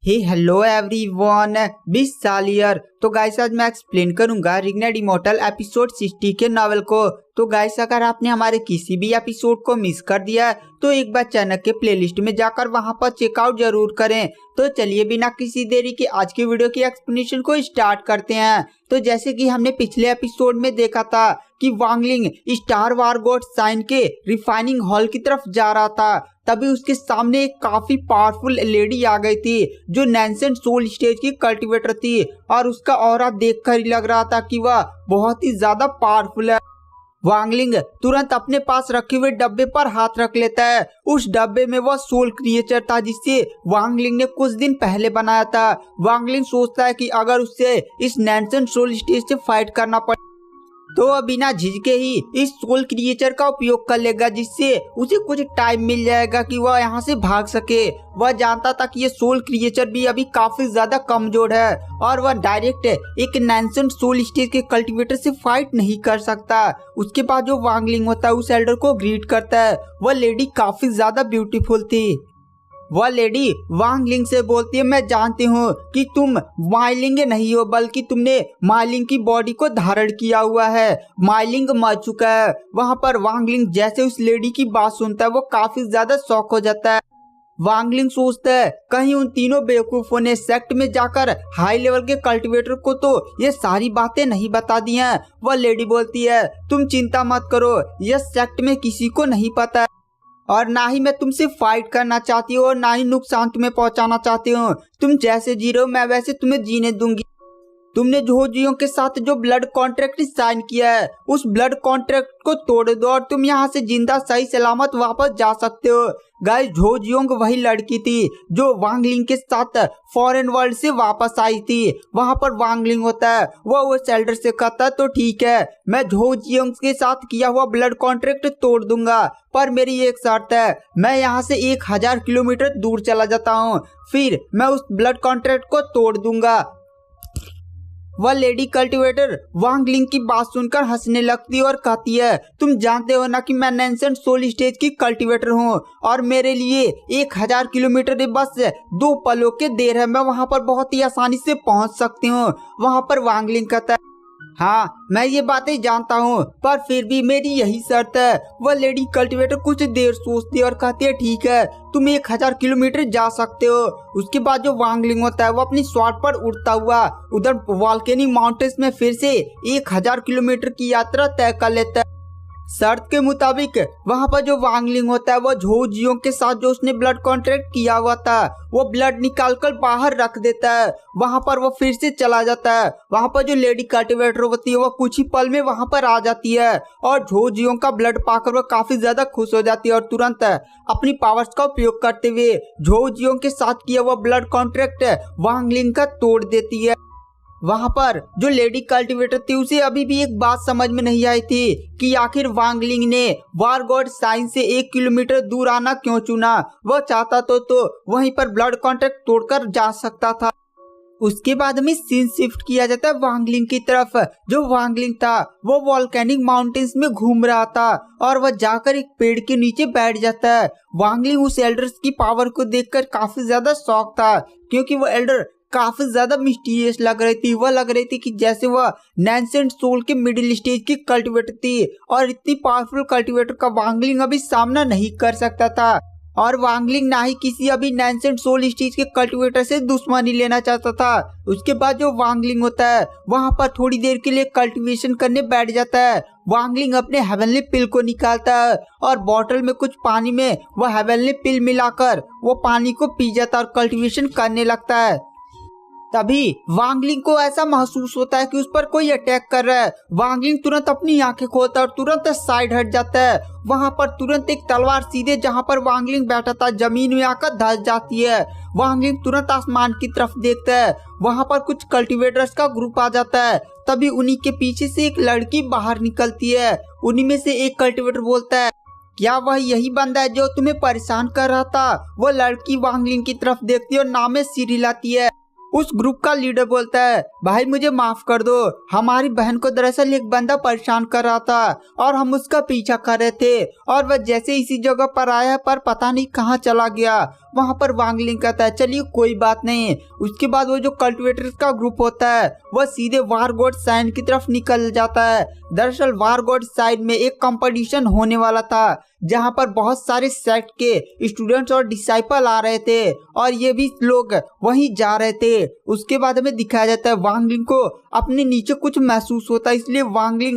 Hello everyone, 20 साल year. तो guys आज मैं एक्सप्लेन करूंगा रिग्नेड इमॉर्टल एपिसोड 60 के नॉवेल को। तो गाइस अगर आपने हमारे किसी भी एपिसोड को मिस कर दिया है तो एक बार चैनल के प्लेलिस्ट में जाकर वहां पर चेकआउट जरूर करें। तो चलिए बिना किसी देरी के आज की वीडियो की एक्सप्लेनेशन को स्टार्ट करते हैं। तो जैसे कि हमने पिछले एपिसोड में देखा था कि Wangling star war god sign के रिफाइनिंग हॉल की तरफ जा रहा था, तभी उसके सामने एक काफी पावरफुल लेडी आ गई थी जो नैंसेंट सोल स्टेज की कल्टीवेटर थी और उसका ऑरा देखकर ही लग रहा था कि वह बहुत ही ज्यादा पावरफुल है। वांगलिंग तुरंत अपने पास रखे हुए डब्बे पर हाथ रख लेता है। उस डब्बे में वह सोल क्रिएचर था जिसे वांगलिंग ने कुछ दिन पहले बनाया था। वांगलिंग सोचता है कि अगर उससे इस नैंसेंट सोल स्टेज से फाइट करना पड़े तो वह बिना झिझके ही इस सोल क्रिएचर का उपयोग कर लेगा, जिससे उसे कुछ टाइम मिल जाएगा कि वह यहाँ से भाग सके। वह जानता था कि ये सोल क्रिएचर भी अभी काफी ज्यादा कमजोर है और वह डायरेक्ट एक नैंसेंट सोल स्टेज के कल्टीवेटर से फाइट नहीं कर सकता। उसके बाद जो वांगलिंग होता है उस एल्डर को ग्रीट करता है। वह लेडी काफी ज्यादा ब्यूटीफुल थी। वह लेडी वांगलिंग से बोलती है, मैं जानती हूँ कि तुम माइलिंग नहीं हो बल्कि तुमने माइलिंग की बॉडी को धारण किया हुआ है। माइलिंग मर चुका है। वहाँ पर वांगलिंग जैसे उस लेडी की बात सुनता है वो काफी ज्यादा शॉक हो जाता है। वांगलिंग सोचता है कहीं उन तीनों बेवकूफों ने सेक्ट में जाकर हाई लेवल के कल्टीवेटर को तो ये सारी बातें नहीं बता दी हैं। वह लेडी बोलती है, तुम चिंता मत करो, यह सेक्ट में किसी को नहीं पता और ना ही मैं तुमसे फाइट करना चाहती हूँ और ना ही नुकसान तुम्हें पहुंचाना चाहती हूँ। तुम जैसे जी रहे हो मैं वैसे तुम्हें जीने दूंगी। तुमने झोजियों के साथ जो ब्लड कॉन्ट्रैक्ट साइन किया है उस ब्लड कॉन्ट्रैक्ट को तोड़ दो और तुम यहाँ से जिंदा सही सलामत वापस जा सकते हो। गाइस झोजियोंग वही लड़की थी जो वांगलिंग के साथ फॉरेन वर्ल्ड से वापस आई थी। वहां पर वांगलिंग होता है, वो एल्डर से कहता है तो ठीक है मैं झोजियोंग के साथ किया हुआ ब्लड कॉन्ट्रैक्ट तोड़ दूंगा, पर मेरी एक शर्त है, मैं यहाँ से 1000 किलोमीटर दूर चला जाता हूँ, फिर मैं उस ब्लड कॉन्ट्रैक्ट को तोड़ दूंगा। वह लेडी कल्टीवेटर वांगलिंग की बात सुनकर हंसने लगती है और कहती है, तुम जानते हो ना कि मैं नैंसेंट सोल स्टेज की कल्टीवेटर हूँ और मेरे लिए 1000 किलोमीटर बस 2 पलों के देर है, मैं वहाँ पर बहुत ही आसानी से पहुँच सकती हूँ। वहाँ पर वांगलिंग कहता है, हाँ मैं ये बातें जानता हूँ पर फिर भी मेरी यही शर्त है। वह लेडी कल्टीवेटर कुछ देर सोचती है और कहती है ठीक है तुम 1000 किलोमीटर जा सकते हो। उसके बाद जो वांगलिंग होता है वो अपनी स्वॉर्ड पर उड़ता हुआ उधर वॉल्केनिक माउंटेन्स में फिर से 1000 किलोमीटर की यात्रा तय कर लेता है। शर्त के मुताबिक वहाँ पर जो वांगलिंग होता है वो झोजियों के साथ जो उसने ब्लड कॉन्ट्रैक्ट किया हुआ था वो ब्लड निकालकर बाहर रख देता है। वहाँ पर वो फिर से चला जाता है। वहाँ पर जो लेडी कल्टीवेटर होती है वो कुछ ही पल में वहाँ पर आ जाती है और झोजियों का ब्लड पाकर वो काफी ज्यादा खुश हो जाती है और तुरंत अपनी पावर्स का उपयोग करते हुए झोजियों के साथ किया हुआ ब्लड कॉन्ट्रैक्ट वांगलिंग का तोड़ देती है। वहाँ पर जो लेडी कल्टीवेटर थी उसे अभी भी एक बात समझ में नहीं आई थी कि आखिर वांगलिंग ने वार गॉड साइन से 1 किलोमीटर दूर आना क्यों चुना। वह चाहता तो वहीं पर ब्लड कॉन्ट्रैक्ट तोड़कर जा सकता था। उसके बाद में सीन शिफ्ट किया जाता है वांगलिंग की तरफ। जो वांगलिंग था वो वॉल्केनिक माउंटेन्स में घूम रहा था और वह जाकर एक पेड़ के नीचे बैठ जाता है। वांगलिंग उस एल्डर्स की पावर को देखकर काफी ज्यादा शॉक था क्योंकि वो एल्डर काफी ज्यादा मिस्टीरियस लग रही थी। वह लग रही थी कि जैसे वह नैंसेंट सोल के मिडिल स्टेज की कल्टीवेटर थी और इतनी पावरफुल कल्टीवेटर का वांगलिंग अभी सामना नहीं कर सकता था और वांगलिंग ना ही किसी अभी नैंसेंट सोल स्टेज के कल्टीवेटर से दुश्मनी लेना चाहता था। उसके बाद जो वांगलिंग होता है वहां पर थोड़ी देर के लिए कल्टीवेशन करने बैठ जाता है। वांगलिंग अपने हेवनली पिल को निकालता है और बोतल में कुछ पानी में वह हेवनली पिल मिलाकर वो पानी को पी जाता है और कल्टीवेशन करने लगता है। तभी वांगलिंग को ऐसा महसूस होता है कि उस पर कोई अटैक कर रहा है। वांगलिंग तुरंत अपनी आंखें खोलता है और तुरंत साइड हट जाता है। वहां पर तुरंत एक तलवार सीधे जहां पर वांगलिंग बैठा था जमीन में आकर धंस जाती है। वांगलिंग तुरंत आसमान की तरफ देखता है। वहां पर कुछ कल्टीवेटर्स का ग्रुप आ जाता है। तभी उन्हीं के पीछे से एक लड़की बाहर निकलती है। उन्हीं में से एक कल्टीवेटर बोलता है, क्या वह यही बंदा है जो तुम्हें परेशान कर रहा था। वो लड़की वांगलिंग की तरफ देखती है और नाम में सिरिलाती है। उस ग्रुप का लीडर बोलता है, भाई मुझे माफ कर दो, हमारी बहन को दरअसल एक बंदा परेशान कर रहा था और हम उसका पीछा कर रहे थे और वह जैसे इसी जगह पर आया पर पता नहीं कहाँ चला गया। वहाँ पर वांग लिंग कहता है चलिए कोई बात नहीं। उसके बाद वो जो कल्टिवेटर्स का ग्रुप होता है वह सीधे वार गॉड साइन की तरफ निकल जाता है। दरअसल वार गॉड साइन में एक कंपटीशन होने वाला था जहाँ पर बहुत सारे सेक्ट के स्टूडेंट्स और डिसाइपल आ रहे थे और ये भी लोग वहीं जा रहे थे। उसके बाद हमें दिखाया जाता है वांग लिंग को अपने नीचे कुछ महसूस होता है, इसलिए वांग लिंग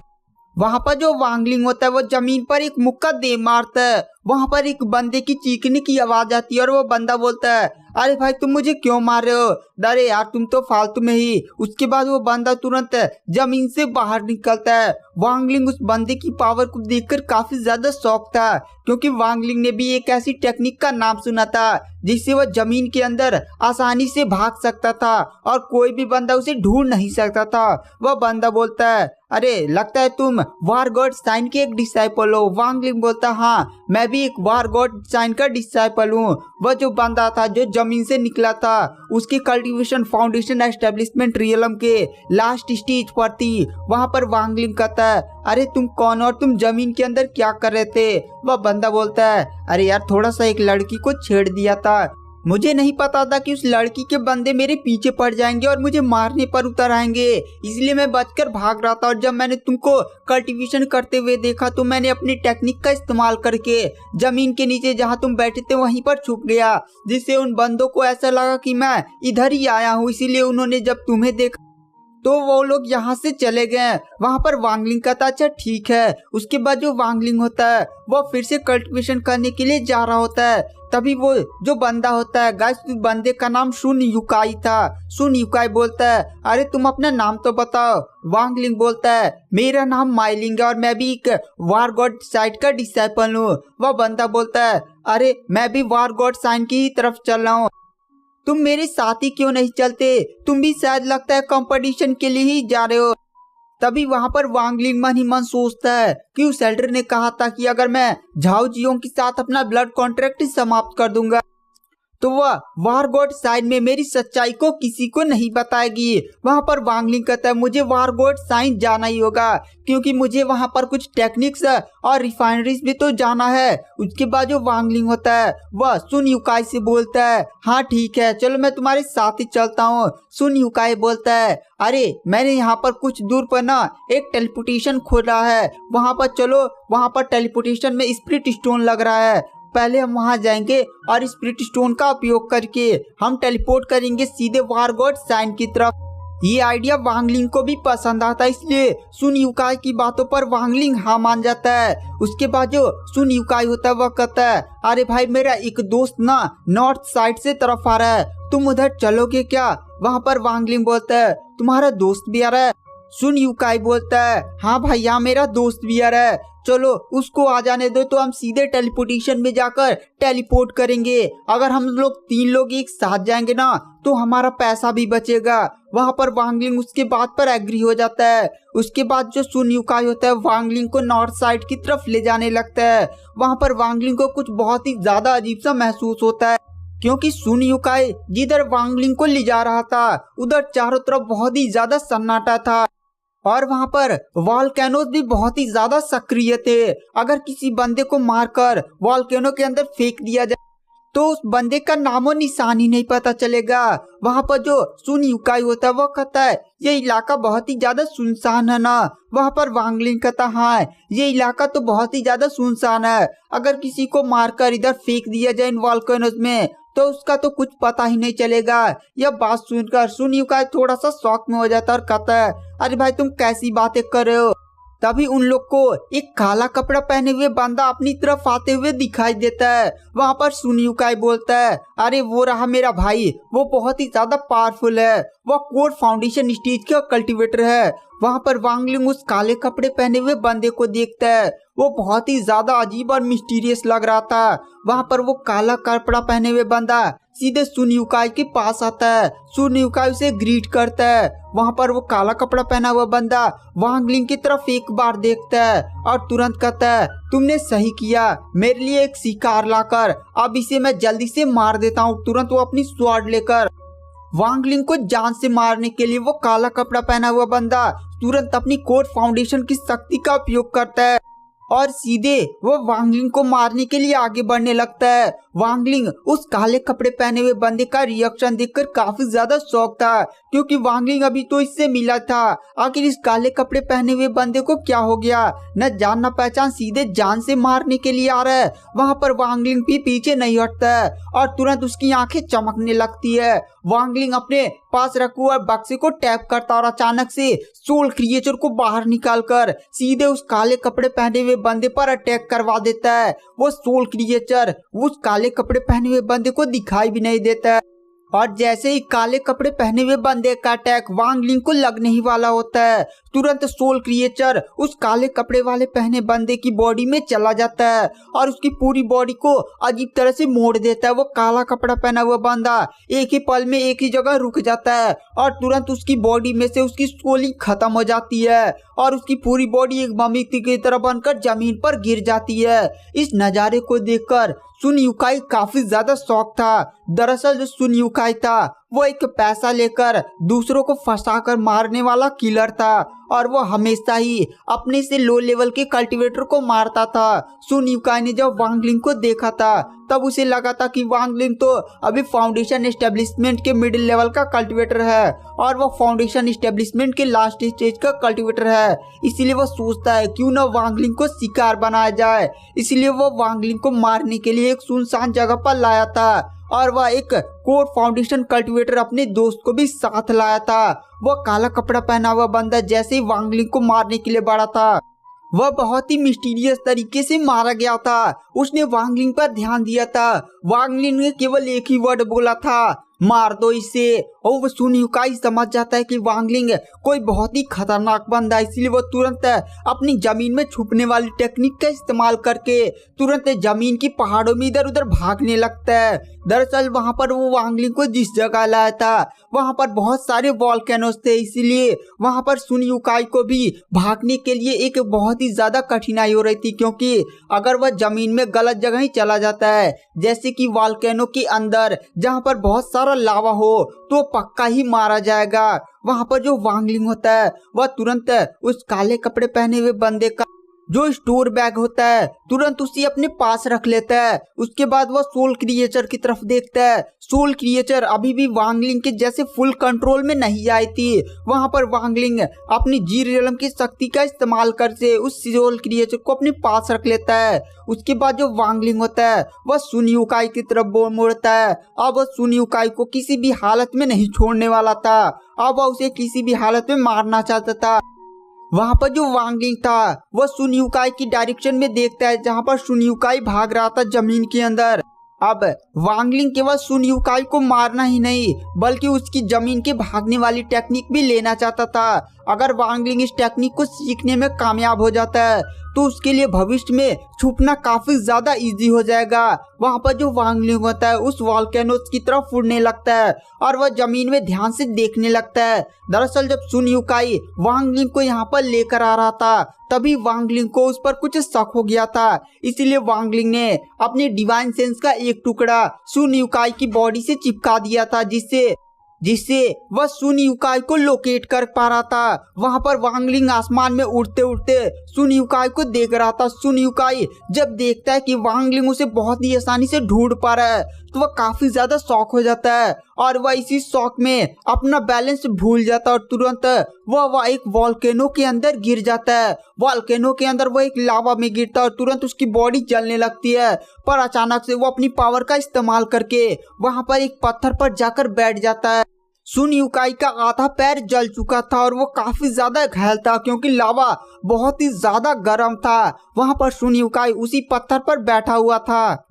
वहां पर जो वांग लिंग होता है वो जमीन पर एक मुक्का दे मारता है। वहां पर एक बंदे की चीखने की आवाज आती है और वो बंदा बोलता है अरे भाई तुम मुझे क्यों मार रहे हो, अरे यार तुम तो फालतू में ही। उसके बाद वो बंदा तुरंत जमीन से बाहर निकलता है। वांग लिंग उस बंदे की पावर को देखकर काफी ज्यादा शौक था, क्योंकि वांग लिंग ने भी एक ऐसी टेक्निक का नाम सुना था जिससे वह जमीन के अंदर आसानी से भाग सकता था और कोई भी बंदा उसे ढूंढ नहीं सकता था। वह बंदा बोलता है अरे लगता है तुम वार गॉड साइन के एक डिसाइपल हो। वांग लिंग बोलता हाँ मैं भी एक वार गॉड साइन का डिसाइपल हूँ। वह जो बंदा था जो जमीन से निकला था उसकी कल्टीवेशन फाउंडेशन एस्टेब्लिशमेंट रियलम के लास्ट स्टेज पर थी। वहां पर वांग लिंग कहता है अरे तुम कौन और तुम जमीन के अंदर क्या कर रहे थे। वह बंदा बोलता है अरे यार थोड़ा सा एक लड़की को छेड़ दिया था, मुझे नहीं पता था कि उस लड़की के बंदे मेरे पीछे पड़ जाएंगे और मुझे मारने पर उतर आएंगे, इसलिए मैं बचकर भाग रहा था। और जब मैंने तुमको कल्टीवेशन करते हुए देखा तो मैंने अपनी टेक्निक का इस्तेमाल करके जमीन के नीचे जहां तुम बैठे थे वहीं पर छुप गया, जिससे उन बंदों को ऐसा लगा कि मैं इधर ही आया हूँ। इसीलिए उन्होंने जब तुम्हें देखा तो वो लोग यहाँ से चले गए। वहां पर वांग लिंग कहता अच्छा ठीक है। उसके बाद जो वांग लिंग होता है वो फिर से कल्टीवेशन करने के लिए जा रहा होता है। तभी वो जो बंदा होता है गाइस, उस बंदे का नाम सुन युकाई था। सुन युकाई बोलता है अरे तुम अपना नाम तो बताओ। वांग लिंग बोलता है मेरा नाम माइलिंग है और मैं भी एक वार गॉड साइड का डिसाइपल हूँ। वह बंदा बोलता है अरे मैं भी वार गॉड साइन की ही तरफ चल रहा हूँ, तुम मेरे साथ ही क्यों नहीं चलते, तुम भी शायद लगता है कंपटीशन के लिए ही जा रहे हो। तभी वहां पर वांग लिंग मन ही मन सोचता है कि उस एल्डर ने कहा था कि अगर मैं झाओ जियोंग के साथ अपना ब्लड कॉन्ट्रैक्ट समाप्त कर दूंगा तो वह वार गॉड साइन में मेरी सच्चाई को किसी को नहीं बताएगी। वहां पर वांग लिंग कहता है मुझे वार गॉड साइन जाना ही होगा, क्योंकि मुझे वहां पर कुछ टेक्निक्स और रिफाइनरीज भी तो जाना है। उसके बाद जो वांग लिंग होता है वह सुन युकाई से बोलता है हाँ ठीक है चलो मैं तुम्हारे साथ ही चलता हूँ। सुन युकाई बोलता है अरे मैंने यहाँ पर कुछ दूर पर ना एक टेलीपोर्टेशन खोला है, वहां पर चलो, वहां पर टेलीपोर्टेशन में स्पिरिट स्टोन लग रहा है, पहले हम वहां जाएंगे और स्पिरिट स्टोन का उपयोग करके हम टेलीपोर्ट करेंगे सीधे वार गॉड साइन की तरफ। ये आइडिया वांग लिंग को भी पसंद आता है, इसलिए सुन युकाई की बातों पर वांग लिंग हाँ मान जाता है। उसके बाद जो सुन युकाई होता है वह कहता है अरे भाई मेरा एक दोस्त ना नॉर्थ साइड से तरफ आ रहा है, तुम उधर चलोगे क्या। वहाँ पर वांग लिंग बोलता है तुम्हारा दोस्त भी आ रहा है। सुन युकाई बोलता है हाँ भैया मेरा दोस्त भी आ रहा है, चलो उसको आ जाने दो तो हम सीधे टेलीपोर्टेशन में जाकर टेलीपोर्ट करेंगे। अगर हम लोग 3 लोग एक साथ जाएंगे ना तो हमारा पैसा भी बचेगा। वहां पर वांग लिंग उसके बात पर एग्री हो जाता है। उसके बाद जो सुन युकाई होता है वांग लिंग को नॉर्थ साइड की तरफ ले जाने लगता है। वहां पर वांग लिंग को कुछ बहुत ही ज्यादा अजीब सा महसूस होता है, क्योंकि सुन युकाई जिधर वांग लिंग को ले जा रहा था उधर चारों तरफ बहुत ही ज्यादा सन्नाटा था और वहां पर वॉल्केनोस भी बहुत ही ज्यादा सक्रिय थे। अगर किसी बंदे को मारकर वॉल्केनो के अंदर फेंक दिया जाए तो उस बंदे का नामो निशान ही नहीं पता चलेगा। वहां पर जो सुन युकाई होता है वो कहता है ये इलाका बहुत ही ज्यादा सुनसान है ना। वहां पर वांग लिंग कहता हाँ ये इलाका तो बहुत ही ज्यादा सुनसान है, अगर किसी को मारकर इधर फेंक दिया जाए इन वॉल्केनोस में तो उसका तो कुछ पता ही नहीं चलेगा। यह बात सुनकर सुन युकाई थोड़ा सा शॉक में हो जाता है और कहता है अरे भाई तुम कैसी बातें कर रहे हो। तभी उन लोग को एक काला कपड़ा पहने हुए बंदा अपनी तरफ आते हुए दिखाई देता है। वहां पर सुन युकाई बोलता है अरे वो रहा मेरा भाई, वो बहुत ही ज्यादा पावरफुल है, वो कोर फाउंडेशन स्टेज का कल्टीवेटर है। वहां पर वांग लिंग उस काले कपड़े पहने हुए बंदे को देखता है, वो बहुत ही ज्यादा अजीब और मिस्टीरियस लग रहा था। वहां पर वो काला कपड़ा पहने हुए बंदा सीधे सुन युकाई के पास आता है। सुन युकाई उसे ग्रीट करता है। वहां पर वो काला कपड़ा पहना हुआ बंदा वांग लिंग की तरफ एक बार देखता है और तुरंत कहता है तुमने सही किया, मेरे लिए एक शिकार लाकर अब इसे मैं जल्दी से मार देता हूँ। तुरंत वो अपनी स्वॉर्ड लेकर वांग लिंग को जान से मारने के लिए वो काला कपड़ा पहना हुआ बंदा तुरंत अपनी कोर फाउंडेशन की शक्ति का उपयोग करता है और सीधे वो वांगलिंग को मारने के लिए आगे बढ़ने लगता है। वांगलिंग उस काले कपड़े पहने हुए बंदे का रिएक्शन देखकर काफी ज्यादा शॉक था, क्योंकि वांगलिंग अभी तो इससे मिला था। आखिर इस काले कपड़े पहने हुए बंदे को क्या हो गया, न जान न पहचान, सीधे जान से मारने के लिए आ रहा है। वहाँ पर वांगलिंग भी पीछे नहीं हटता है और तुरंत उसकी आंखें चमकने लगती है। वांगलिंग अपने पास रखे हुए बक्से को टैप करता और अचानक से सोल क्रिएचर को बाहर निकालकर सीधे उस काले कपड़े पहने हुए बंदे पर अटैक करवा देता है। वो सोल क्रिएचर उस काले कपड़े पहने हुए बंदे को दिखाई भी नहीं देता है और जैसे ही काले कपड़े पहने हुए बंदे का अटैक वांगलिंग को लगने ही वाला होता है, तुरंत सोल क्रिएचर उस काले कपड़े वाले पहने बंदे की बॉडी में चला जाता है और उसकी पूरी बॉडी को अजीब तरह से मोड़ देता है। वो काला कपड़ा पहना हुआ बंदा एक ही पल में एक ही जगह रुक जाता है और तुरंत उसकी बॉडी में से उसकी सोलिंग खत्म हो जाती है और उसकी पूरी बॉडी एक मम्मी की तरह बनकर जमीन पर गिर जाती है। इस नज़ारे को देखकर सुन यूकाई काफी ज्यादा शॉक था। दरअसल जो सुन यूकाई था वो एक पैसा लेकर दूसरों को फंसाकर मारने वाला किलर था और वो हमेशा ही अपने से लो लेवल के कल्टीवेटर को मारता था। सुन यूकाई ने जब वांगलिंग को देखा था तब उसे लगा था कि वांगलिंग तो अभी फाउंडेशन एस्टेब्लिशमेंट के मिडिल लेवल का कल्टीवेटर है और वो फाउंडेशन एस्टेब्लिशमेंट के लास्ट स्टेज का कल्टीवेटर है। इसीलिए वो सोचता है क्यों ना वांगलिंग को शिकार बनाया जाए। इसलिए वो वांगलिंग को मारने के लिए एक सुनसान जगह पर लाया था और वह एक कोड फाउंडेशन कल्टीवेटर अपने दोस्त को भी साथ लाया था। वह काला कपड़ा पहना हुआ बंदा जैसे ही वांगलिंग को मारने के लिए बढ़ा था वह बहुत ही मिस्टीरियस तरीके से मारा गया था। उसने वांगलिंग पर ध्यान दिया था। वांगलिंग ने केवल एक ही वर्ड बोला था, मार दो इसे। और वो सुन यूकाई समझ जाता है कि वांगलिंग कोई बहुत ही खतरनाक बंदा है, इसलिए वो तुरंत अपनी जमीन में छुपने वाली टेक्निक का इस्तेमाल करके तुरंत जमीन की पहाड़ों में इधर उधर भागने लगता है। दरअसल वहां पर वो वांगलिंग को जिस जगह लाया था वहां पर बहुत सारे वॉल्केनोस थे, इसीलिए वहां पर सुन यूकाई को भी भागने के लिए एक बहुत ही ज्यादा कठिनाई हो रही थी, क्योंकि अगर वह जमीन में गलत जगह ही चला जाता है जैसे कि वॉल्केनो के अंदर जहां पर बहुत सारा लावा हो तो पक्का ही मारा जाएगा। वहां पर जो वांगलिंग होता है वह तुरंत उस काले कपड़े पहने हुए बंदे का जो स्टोर बैग होता है तुरंत उसे अपने पास रख लेता है। उसके बाद वह सोल क्रिएचर की तरफ देखता है। सोल क्रिएचर अभी भी वांगलिंग के जैसे फुल कंट्रोल में नहीं आई थी। वहां पर वांगलिंग अपनी जी रियलम की शक्ति का इस्तेमाल करके उस सोल क्रिएचर को अपने पास रख लेता है। उसके बाद जो वांगलिंग होता है वह सुन यूकाई की तरफ मोड़ता है। अब वह सुन यूकाई को किसी भी हालत में नहीं छोड़ने वाला था। अब वह उसे किसी भी हालत में मारना चाहता था। वहां पर जो वांगलिंग था वह सुन यूकाई की डायरेक्शन में देखता है जहां पर सुन यूकाई भाग रहा था जमीन के अंदर। अब वांगलिंग केवल सुन यूकाई को मारना ही नहीं बल्कि उसकी जमीन के भागने वाली टेक्निक भी लेना चाहता था। अगर वांगलिंग इस टेक्निक को सीखने में कामयाब हो जाता है तो उसके लिए भविष्य में छुपना काफी ज्यादा इजी हो जाएगा। वहां पर जो वांगलिंग होता है उस वॉल्केनोस की तरफ उड़ने लगता है और वह जमीन में ध्यान से देखने लगता है। दरअसल जब सुन यूकाई वांगलिंग को यहाँ पर लेकर आ रहा था तभी वांगलिंग को उस पर कुछ शक हो गया था, इसीलिए वांगलिंग ने अपने डिवाइन सेंस का एक टुकड़ा सुन यूकाई की बॉडी से चिपका दिया था जिससे वह सुन यूकाई को लोकेट कर पा रहा था। वहां पर वांगलिंग आसमान में उड़ते उड़ते सुन यूकाई को देख रहा था। सुन यूकाई जब देखता है कि वांगलिंग उसे बहुत ही आसानी से ढूंढ पा रहा है तो वह काफी ज्यादा शॉक हो जाता है और वह इसी शॉक में अपना बैलेंस भूल जाता है और तुरंत वह एक वॉल्केनो के अंदर गिर जाता है। वॉल्केनो के अंदर वह एक लावा में गिरता है और तुरंत उसकी बॉडी जलने लगती है, पर अचानक से वो अपनी पावर का इस्तेमाल करके वहां पर एक पत्थर पर जाकर बैठ जाता है। सुन यूकाई का आधा पैर जल चुका था और वो काफी ज्यादा घायल था क्योंकि लावा बहुत ही ज्यादा गर्म था। वहां पर सुन यूकाई उसी पत्थर पर बैठा हुआ था।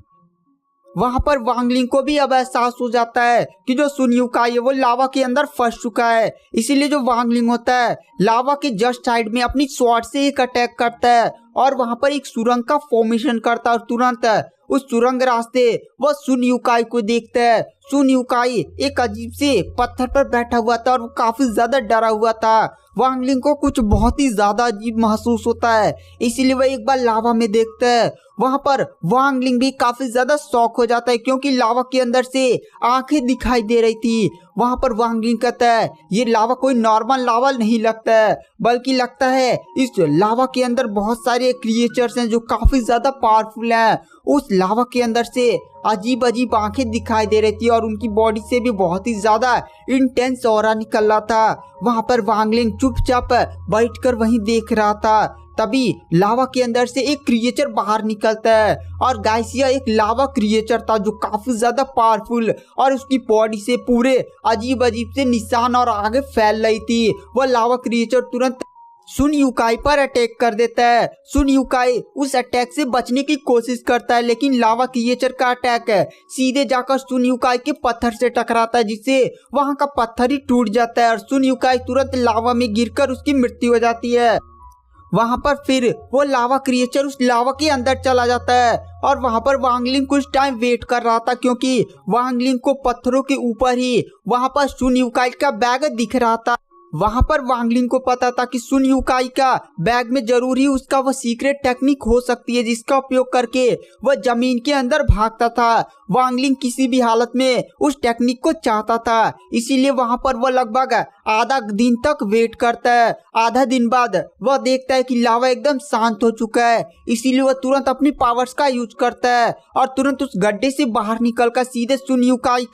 वहां पर वांगलिंग को भी अब एहसास हो जाता है कि जो सुन यूकाई है वो लावा के अंदर फंस चुका है, इसीलिए जो वांगलिंग होता है लावा के जस्ट साइड में अपनी स्वॉर्ड से एक अटैक करता है और वहां पर एक सुरंग का फॉर्मेशन करता है और तुरंत उस सुरंग रास्ते वह सुन यूकाई को देखता है। सुन यूकाई एक अजीब से पत्थर पर बैठा हुआ था और वो काफी ज्यादा डरा हुआ था। वांग लिंग को कुछ बहुत ही ज्यादा अजीब महसूस होता है, इसीलिए वह एक बार लावा में देखता है। वहां पर वांग लिंग भी काफी ज्यादा शॉक हो जाता है क्योंकि लावा के अंदर से आंखें दिखाई दे रही थी। वहां पर वांग लिंग कहता है ये लावा कोई नॉर्मल लावा नहीं लगता है, बल्कि लगता है इस लावा के अंदर बहुत सारे क्रिएचर्स हैं जो काफी ज्यादा पावरफुल हैं। उस लावा के अंदर से अजीब अजीब आंखें दिखाई दे रही थी और उनकी बॉडी से भी बहुत ही ज्यादा इंटेंस ऑरा निकल रहा था। वहां पर वांग लिंग चुपचाप बैठकर वहीं देख रहा था। तभी लावा के अंदर से एक क्रिएचर बाहर निकलता है और गाइस यह एक लावा क्रिएचर था जो काफी ज्यादा पावरफुल और उसकी बॉडी से पूरे अजीब अजीब से निशान और आगे फैल रही थी। वह लावा क्रिएचर तुरंत सुन यूकाई पर अटैक कर देता है। सुन यूकाई उस अटैक से बचने की कोशिश करता है, लेकिन लावा क्रिएचर का अटैक सीधे जाकर सुन यूकाई के पत्थर से टकराता है, जिससे वहां का पत्थर ही टूट जाता है और सुन यूकाई तुरंत लावा में गिरकर उसकी मृत्यु हो जाती है। वहां पर फिर वो लावा क्रिएचर उस लावा के अंदर चला जाता है और वहां पर वांग लिंग कुछ टाइम वेट कर रहा था क्योंकि वांग लिंग को पत्थरों के ऊपर ही वहां पर सुन यूकाई का बैग दिख रहा था। वहां पर वांग लिंग को पता था कि सुन यूकाई का बैग में जरूर ही उसका वह सीक्रेट टेक्निक हो सकती है जिसका उपयोग करके वह जमीन के अंदर भागता था। वांग लिंग किसी भी हालत में उस टेक्निक को चाहता था, इसीलिए वहां पर वह लगभग आधा दिन तक वेट करता है। आधा दिन बाद वह देखता है कि लावा एकदम शांत हो चुका है, इसीलिए वह तुरंत अपनी पावर्स का यूज करता है और तुरंत उस गड्ढे से बाहर निकलकर सीधे सुन यूकाई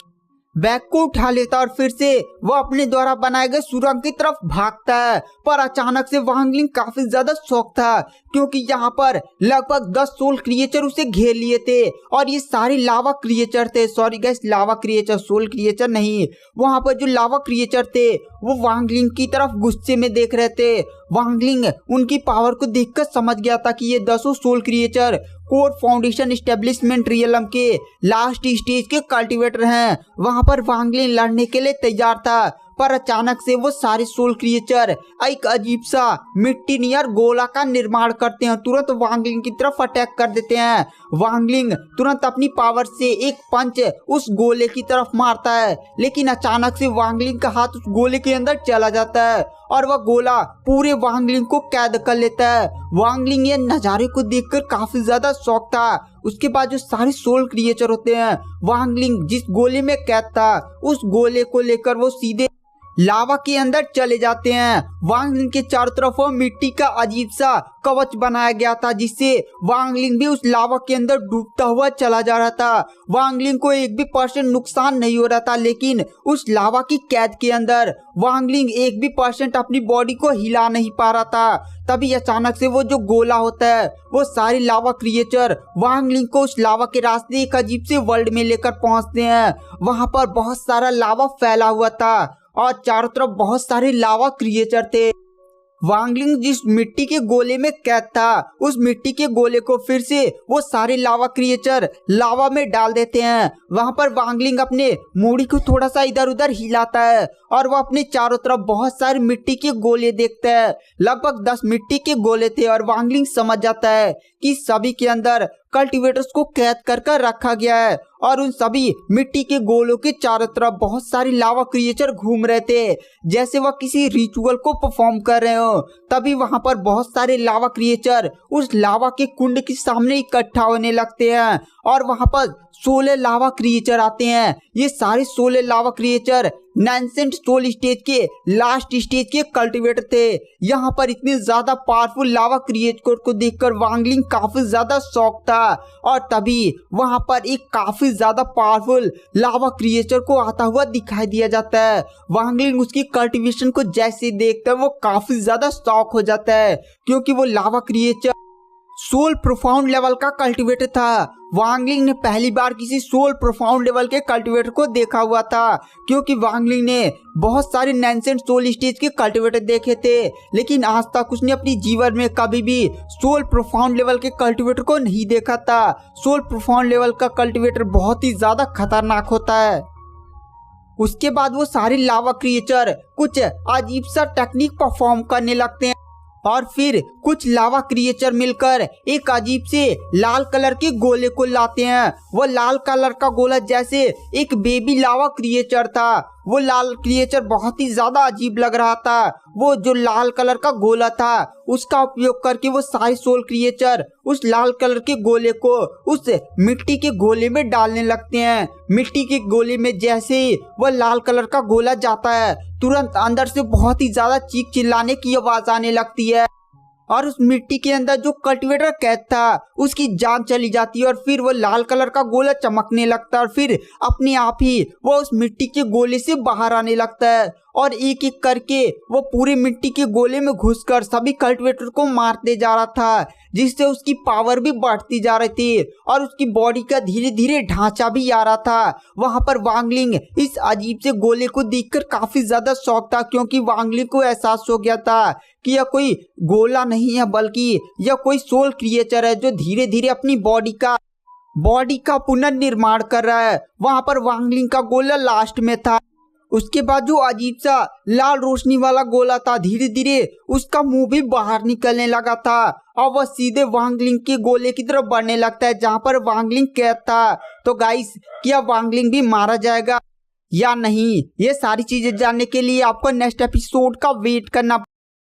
बैग को उठा लेता और फिर से वह अपने द्वारा बनाए गए सुरंग की तरफ भागता है। पर अचानक से वांग लिंग काफी ज्यादा शॉक था क्योंकि यहाँ पर लगभग 10 सोल क्रिएचर उसे घेर लिए थे और ये सारे लावा क्रिएचर थे। सॉरी गाइस, लावा क्रिएचर, सोल क्रिएचर नहीं। वहां पर जो लावा क्रिएचर थे वो वांग लिंग की तरफ गुस्से में देख रहे थे। वांग लिंग उनकी पावर को देखकर समझ गया था कि ये 10 soul creature core foundation establishment realm के लास्ट स्टेज के कल्टीवेटर हैं। वहां पर वांग लिंग लड़ने के लिए तैयार था, पर अचानक से वो सारे सोल क्रिएचर एक अजीब सा मिट्टी नियर गोला का निर्माण करते हैं, तुरंत वांग लिंग की तरफ अटैक कर देते हैं। वांग लिंग तुरंत अपनी पावर से एक पंच उस गोले की तरफ मारता है, लेकिन अचानक से वांग लिंग का हाथ उस गोले के अंदर चला जाता है और वह गोला पूरे वांग लिंग को कैद कर लेता है। वांग लिंग ये नजारे को देखकर काफी ज्यादा शॉक था। उसके बाद जो सारे सोल क्रिएचर होते हैं, वांग लिंग जिस गोले में कैद था उस गोले को लेकर वो सीधे लावा के अंदर चले जाते हैं। वांग लिंग के चारों तरफ मिट्टी का अजीब सा कवच बनाया गया था जिससे वांग लिंग भी उस लावा के अंदर डूबता हुआ चला जा रहा था। वांग लिंग को एक भी % नुकसान नहीं हो रहा था, लेकिन उस लावा की कैद के अंदर वांग लिंग एक भी % अपनी बॉडी को हिला नहीं पा रहा था। तभी अचानक से वो जो गोला होता है वो सारे लावा क्रिएचर वांग लिंग को उस लावा के रास्ते एक अजीब से वर्ल्ड में लेकर पहुंचते हैं। वहां पर बहुत सारा लावा फैला हुआ था और चारों तरफ बहुत सारे लावा क्रिएचर थे। वांग लिंग जिस मिट्टी के गोले में कैद था उस मिट्टी के गोले को फिर से वो सारे लावा क्रिएचर लावा में डाल देते हैं। वहां पर वांग लिंग अपने मूड़ी को थोड़ा सा इधर उधर हिलाता है और वो अपने चारों तरफ बहुत सारे मिट्टी के गोले देखता है। लगभग 10 मिट्टी के गोले थे और वांग लिंग समझ जाता है कि सभी के अंदर कल्टीवेटर्स को कैद कर रखा गया है और उन सभी मिट्टी के गोलों के चारों तरफ बहुत सारे लावा क्रिएचर घूम रहे थे जैसे वह किसी रिचुअल को परफॉर्म कर रहे हो। तभी वहां पर बहुत सारे लावा क्रिएचर उस लावा के कुंड के सामने इकट्ठा होने लगते हैं और वहां पर 16 लावा क्रिएचर आते हैं। ये सारे 16 लावा क्रिएचर नैंसेंट सोल स्टेज के लास्ट स्टेज के कल्टीवेटर थे। यहाँ पर इतने ज्यादा पावरफुल लावा क्रिएचर को देखकर वांग लिंग काफी ज्यादा शॉक था और तभी वहां पर एक काफी ज्यादा पावरफुल लावा क्रिएचर को आता हुआ दिखाई दिया जाता है। वांग लिंग उसकी कल्टीवेशन को जैसे देखता है वो काफी ज्यादा शॉक हो जाता है क्योंकि वो लावा क्रिएचर सोल प्रोफाउंड लेवल का कल्टीवेटर था। वांग लिंग ने पहली बार किसी सोल प्रोफाउंड लेवल के कल्टीवेटर को देखा हुआ था क्योंकि वांग लिंग ने बहुत सारे नैंसेंट सोल स्टेज के कल्टीवेटर देखे थे, लेकिन आज तक उसने अपनी जीवन में कभी भी सोल प्रोफाउंड लेवल के कल्टीवेटर को नहीं देखा था। सोल प्रोफाउंड लेवल का कल्टीवेटर बहुत ही ज्यादा खतरनाक होता है। उसके बाद वो सारे लावा क्रिएचर कुछ अजीब सा टेक्निक परफॉर्म करने लगते हैं। और फिर कुछ लावा क्रिएचर मिलकर एक अजीब से लाल कलर के गोले को लाते हैं। वो लाल कलर का गोला जैसे एक बेबी लावा क्रिएचर था। वो लाल क्रिएचर बहुत ही ज्यादा अजीब लग रहा था। वो जो लाल कलर का गोला था उसका उपयोग करके वो सारे सोल क्रिएचर उस लाल कलर के गोले को उस मिट्टी के गोले में डालने लगते हैं। मिट्टी के गोले में जैसे ही वह लाल कलर का गोला जाता है तुरंत अंदर से बहुत ही ज्यादा चीख चिल्लाने की आवाज आने लगती है और उस मिट्टी के अंदर जो कल्टीवेटर कैद था उसकी जान चली जाती है और फिर वो लाल कलर का गोला चमकने लगता है और फिर अपने आप ही वो उस मिट्टी के गोले से बाहर आने लगता है और एक एक करके वो पूरे मिट्टी के गोले में घुसकर सभी कल्टीवेटर को मारते जा रहा था, जिससे उसकी पावर भी बढ़ती जा रही थी और उसकी बॉडी का धीरे धीरे ढांचा भी आ रहा था। वहां पर वांगलिंग इस अजीब से गोले को देखकर काफी ज्यादा शौक था, क्योंकि वांगलिंग को एहसास हो गया था कि यह कोई गोला नहीं है बल्कि यह कोई सोल क्रिएचर है जो धीरे धीरे अपनी बॉडी का पुनर्निर्माण कर रहा है। वहां पर वांगलिंग का गोला लास्ट में था। उसके बाद जो अजीब सा लाल रोशनी वाला गोला था धीरे धीरे उसका मुंह भी बाहर निकलने लगा था और वह सीधे वांगलिंग के गोले की तरफ बढ़ने लगता है जहां पर वांगलिंग कैद था। तो गाइस, क्या वांगलिंग भी मारा जाएगा या नहीं, ये सारी चीजें जानने के लिए आपको नेक्स्ट एपिसोड का वेट करना